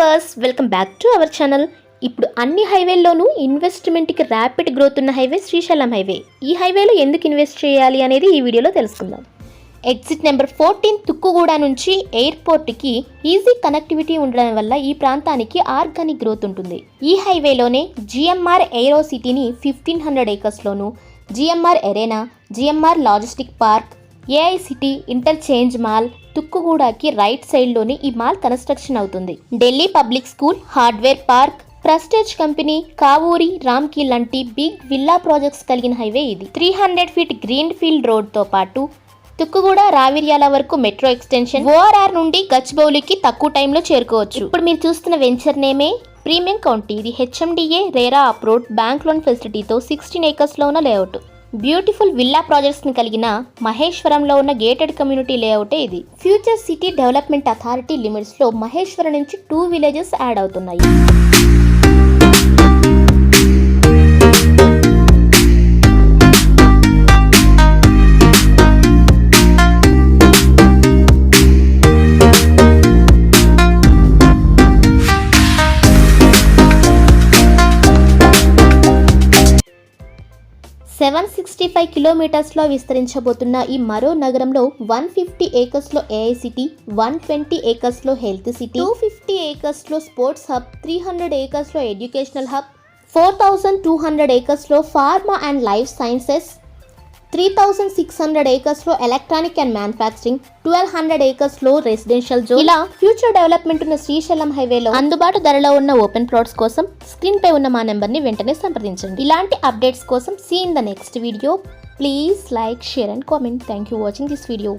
Viewers, welcome back to our channel. ఇప్పుడు అన్ని హైవేల్లోనూ ఇన్వెస్ట్మెంట్కి rapid growth ఉన్న హైవే శ్రీశైలం హైవే. ఈ హైవేలో ఎందుకు ఇన్వెస్ట్ చేయాలి అనేది ఈ వీడియోలో తెలుసుకుందాం. ఎగ్జిట్ నెంబర్ 14 తుక్కుగూడ నుంచి ఎయిర్పోర్ట్కి ఈజీ కనెక్టివిటీ ఉండడం వల్ల ఈ ప్రాంతానికి ఆర్గానిక్ గ్రోత్ ఉంటుంది. ఈ హైవేలోనే జిఎంఆర్ ఏరో సిటీని 1500 ఏకర్స్లోను, GMR arena, GMR logistic park, AI city interchange mall, తుక్కుగూడకి రైట్ సైడ్లోనే ఈ మాల్ కన్స్ట్రక్షన్ అవుతుంది. Delhi public school, hardware park, Prestige company, Kavuri, Ramky లాంటి బిగ్ విల్లా ప్రాజెక్ట్స్ కలిగిన హైవే ఇది. 300 ఫీట్ గ్రీన్ ఫీల్డ్ రోడ్తో పాటు తుక్కుగూడ రావిర్యాల వరకు మెట్రో ఎక్స్టెన్షన్, ఓఆర్ఆర్ నుండి గచ్చిబౌలికి తక్కువ టైంలో చేరుకోవచ్చు. ఇప్పుడు మీరు చూస్తున్న వెంచర్ నేమే ప్రీమియం కౌంటీ. ఇది HMDA RERA approved bank loan ఫెసిలిటీతో 16 ఏకర్స్లో ఉన్న లేఅవుట్. బ్యూటిఫుల్ విల్లా ప్రాజెక్ట్స్ని కలిగిన మహేశ్వరంలో ఉన్న గేటెడ్ కమ్యూనిటీ లేఅవుటే ఇది. ఫ్యూచర్ సిటీ డెవలప్మెంట్ అథారిటీ లిమిట్స్లో మహేశ్వరం నుంచి 2 విలేజెస్ యాడ్ అవుతున్నాయి. $765 కిలోమీటర్స్లో విస్తరించబోతున్న ఈ మరో నగరంలో 150 ఏకర్స్లో ఏఐ సిటీ, 120 ఏకర్స్లో హెల్త్ సిటీ, 250 ఏకర్స్లో స్పోర్ట్స్ హబ్, 300 ఏకర్స్లో ఎడ్యుకేషనల్ హబ్, 4200 ఏకర్స్లో ఫార్మా అండ్ లైఫ్ సైన్సెస్, 3600 ఏకర్స్లో ఎలక్ట్రానిక్ అండ్ మ్యానుఫ్యాక్చరింగ్, 1200 ఏకర్స్లో రెసిడెన్షియల్ జోన్. ఇలా ఫ్యూచర్ డెవలప్మెంట్ ఉన్న శ్రీశైలం హైవేలో అందుబాటు ధరలో ఉన్న ఓపెన్ ప్లాట్స్ కోసం స్క్రీన్ పై ఉన్న మా నెంబర్ని వెంటనే సంప్రదించండి. ఇలాంటి అప్డేట్స్ కోసం see in the next video. Please like, share and comment. Thank you watching this video.